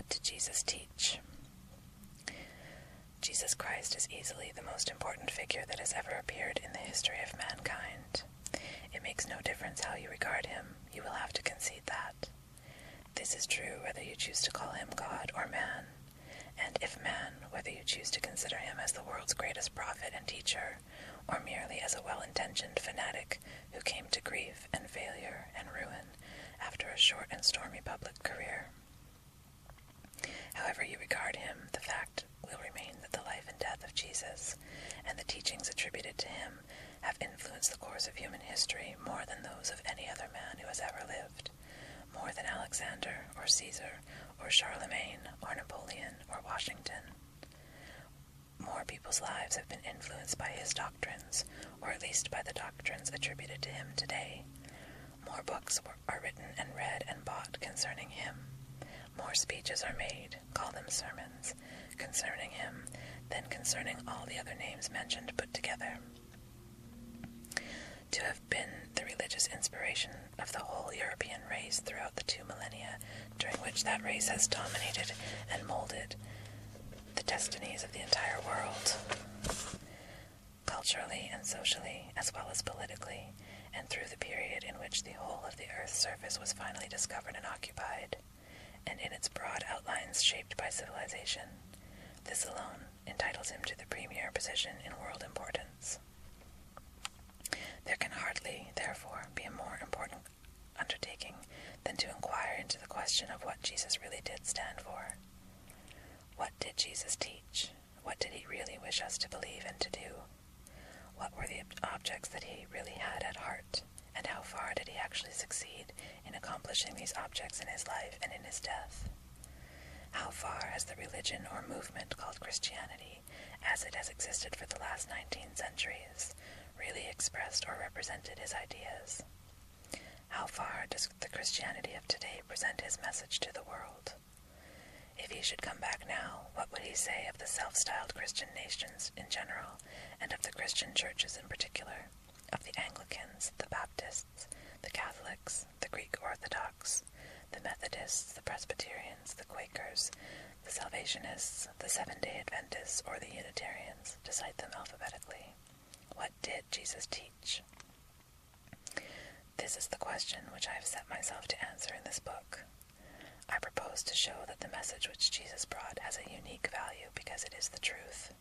What did Jesus teach? Jesus Christ is easily the most important figure that has ever appeared in the history of mankind. It makes no difference how you regard him, you will have to concede that. This is true whether you choose to call him God or man, and if man, whether you choose to consider him as the world's greatest prophet and teacher, or merely as a well-intentioned fanatic who came to grief and failure and ruin after a short and stormy public career. However you regard him, the fact will remain that the life and death of Jesus and the teachings attributed to him have influenced the course of human history more than those of any other man who has ever lived, more than Alexander or Caesar or Charlemagne or Napoleon or Washington. More people's lives have been influenced by his doctrines, or at least by the doctrines attributed to him today. More books are written and read and bought concerning him. More speeches are made, call them sermons, concerning him than concerning all the other names mentioned put together. To have been the religious inspiration of the whole European race throughout the 2 millennia during which that race has dominated and molded the destinies of the entire world, culturally and socially, as well as politically, and through the period in which the whole of the earth's surface was finally discovered and occupied, and in its broad outlines shaped by civilization, this alone entitles him to the premier position in world importance. There can hardly, therefore, be a more important undertaking than to inquire into the question of what Jesus really did stand for. What did Jesus teach? What did he really wish us to believe and to do? What were the objects that he really had at heart, and how far did he actually succeed in accomplishing these objects in his life and in his death? How far has the religion or movement called Christianity, as it has existed for the last 19 centuries, really expressed or represented his ideas? How far does the Christianity of today present his message to the world? If he should come back now, what would he say of the self-styled Christian nations in general, and of the Christian churches in particular, of the Anglicans, the Baptists, the Catholics, the Greek Orthodox, the Methodists, the Presbyterians, the Quakers, the Salvationists, the Seventh-day Adventists, or the Unitarians, to cite them alphabetically? What did Jesus teach? This is the question which I have set myself to answer in this book. I propose to show that the message which Jesus brought has a unique value because it is the truth,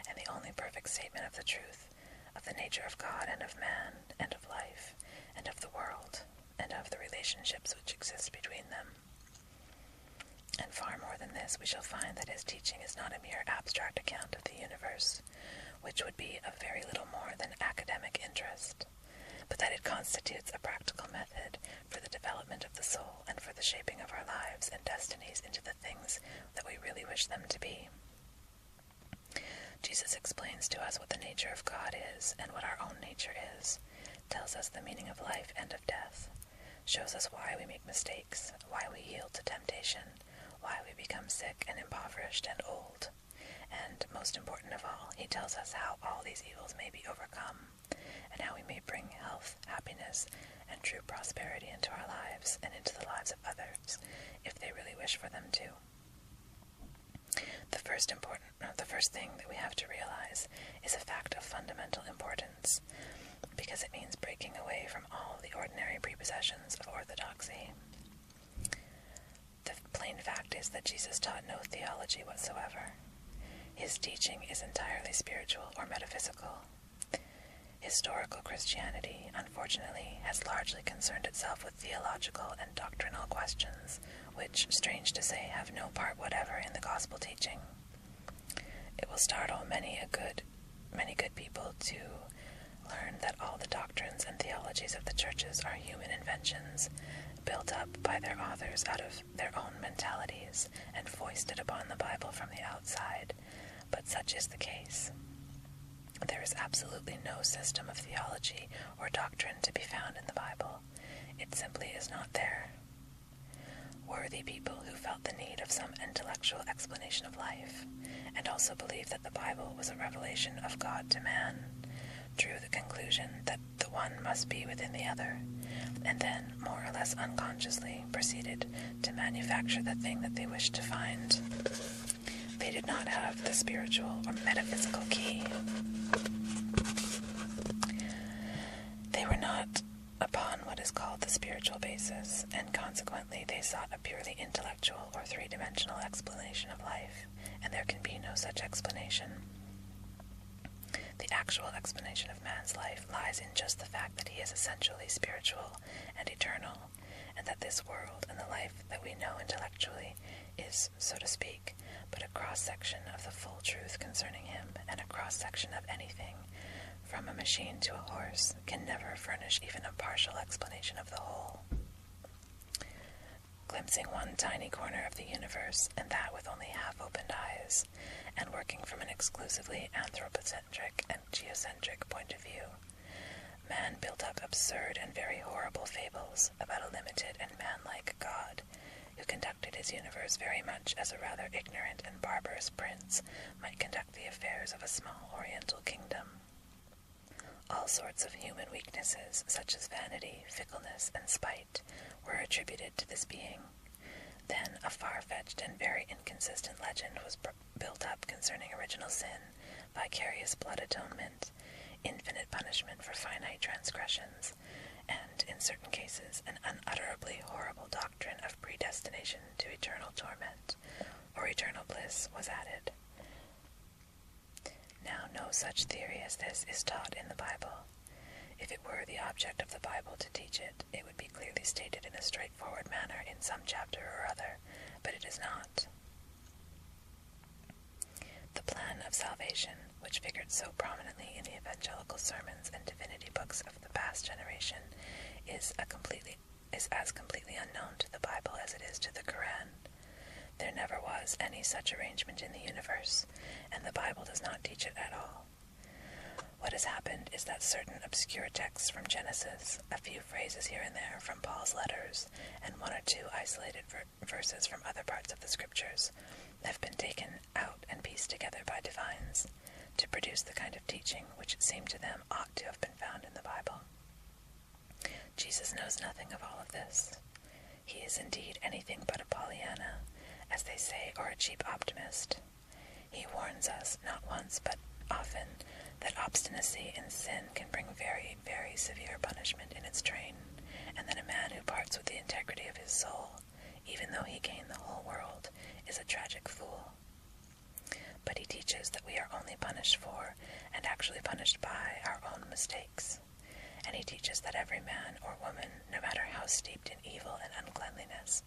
and the only perfect statement of the truth, of the nature of God and of man, and of life, and of the world, and of the relationships which exist between them. And far more than this, we shall find that his teaching is not a mere abstract account of the universe, which would be of very little more than academic interest, but that it constitutes a practical method for the development of the soul and for the shaping of our lives and destinies into the things that we really wish them to be. Jesus explains to us what the nature of God is and what our own nature is, tells us the meaning of life and of death, shows us why we make mistakes, why we yield to temptation, why we become sick and impoverished and old, and, most important of all, he tells us how all these evils may be overcome, and how we may bring health, happiness, and true prosperity into our lives and into the lives of others, if they really wish for them to. The first thing that we have to realize is a fact of fundamental importance, because it means breaking away from all the ordinary prepossessions of orthodoxy. The plain fact is that Jesus taught no theology whatsoever. His teaching is entirely spiritual or metaphysical. Historical Christianity, unfortunately, has largely concerned itself with theological and doctrinal questions, which, strange to say, have no part whatever in the gospel teaching. It will startle many good people to learn that all the doctrines and theologies of the churches are human inventions, built up by their authors out of their own mentalities and foisted upon the Bible from the outside, but such is the case. There is absolutely no system of theology or doctrine to be found in the Bible. It simply is not there. Worthy people who felt the need of some intellectual explanation of life, and also believed that the Bible was a revelation of God to man, drew the conclusion that the one must be within the other, and then, more or less unconsciously, proceeded to manufacture the thing that they wished to find. They did not have the spiritual or metaphysical key. They were not upon what is called the spiritual basis, and consequently they sought a purely intellectual or three-dimensional explanation of life, and there can be no such explanation. The actual explanation of man's life lies in just the fact that he is essentially spiritual and eternal, and that this world and the life that we know intellectually is, so to speak, but a cross-section of the full truth concerning him, and a cross-section of anything, from a machine to a horse, can never furnish even a partial explanation of the whole. Glimpsing one tiny corner of the universe, and that with only half-opened eyes, and working from an exclusively anthropocentric and geocentric point of view, man built up absurd and very horrible fables about a limited and man-like God, who conducted his universe very much as a rather ignorant and barbarous prince might conduct the affairs of a small oriental kingdom. All sorts of human weaknesses, such as vanity, fickleness, and spite, were attributed to this being. Then a far-fetched and very inconsistent legend was built up concerning original sin, vicarious blood atonement, infinite punishment for finite transgressions, and, in certain cases, an unutterably horrible doctrine of predestination to eternal torment, or eternal bliss, was added. Now, no such theory as this is taught in the Bible. If it were the object of the Bible to teach it, it would be clearly stated in a straightforward manner in some chapter or other, but it is not. The plan of salvation, which figured so prominently in the evangelical sermons and divinity books of the past generation, is as completely unknown to the Bible as it is to the Quran. There never was any such arrangement in the universe, and the Bible does not teach it at all. What has happened is that certain obscure texts from Genesis, a few phrases here and there from Paul's letters, and one or two isolated verses from other parts of the Scriptures, have been taken out and pieced together by divines, to produce the kind of teaching which it seemed to them ought to have been found in the Bible. Jesus knows nothing of all of this. He is indeed anything but a Pollyanna, as they say, or a cheap optimist. He warns us, not once but often, that obstinacy in sin can bring very, very severe punishment in its train, and that a man who parts with the integrity of his soul, even though he gain the whole world, is a tragic fool. But he teaches that we are only punished for, and actually punished by, our own mistakes. And he teaches that every man or woman, no matter how steeped in evil and uncleanliness,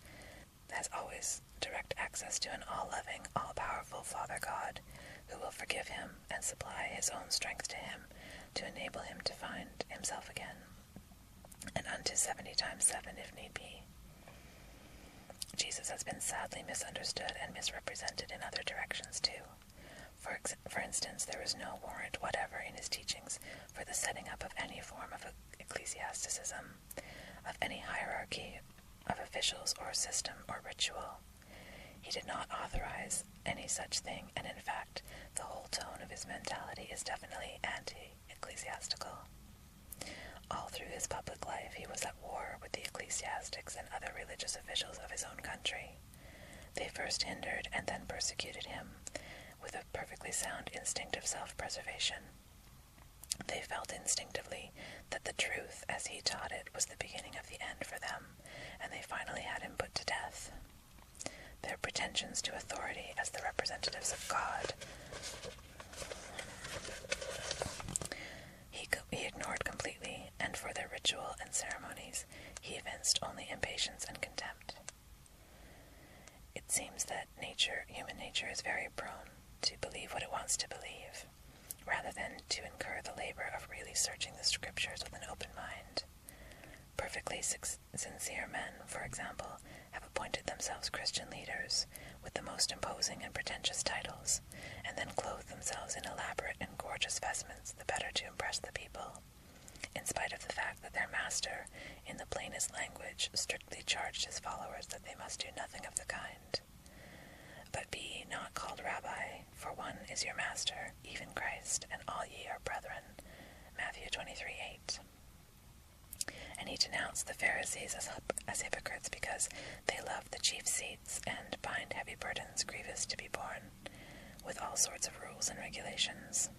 has always direct access to an all-loving, all-powerful Father God, who will forgive him and supply his own strength to him to enable him to find himself again, and unto 70 times 7 if need be. Jesus has been sadly misunderstood and misrepresented in other directions too. For instance, there is no warrant whatever in his teachings for the setting up of any form of ecclesiasticism, of any hierarchy of officials or system or ritual. He did not authorize any such thing, and in fact, the whole tone of his mentality is definitely anti-ecclesiastical. All through his public life, he was at war with the ecclesiastics and other religious officials of his own country. They first hindered and then persecuted him, with a perfectly sound instinct of self-preservation. They felt instinctively that the truth, as he taught it, was the beginning of the end for them, and they finally had him put to death. Their pretensions to authority as the representatives of God he ignored completely, and for their ritual and ceremonies he evinced only impatience and contempt. It seems that human nature is very prone to believe what it wants to believe, rather than to incur the labor of really searching the Scriptures with an open mind. Perfectly sincere men, for example, have appointed themselves Christian leaders with the most imposing and pretentious titles, and then clothe themselves in elaborate and gorgeous vestments the better to impress the people, in spite of the fact that their master, in the plainest language, strictly charged his followers that they must do nothing of the kind. But be ye not called rabbi, for one is your master, even Christ, and all ye are brethren. Matthew 23:8. And he he denounced the Pharisees as hypocrites because they love the chief seats and bind heavy burdens grievous to be borne, with all sorts of rules and regulations.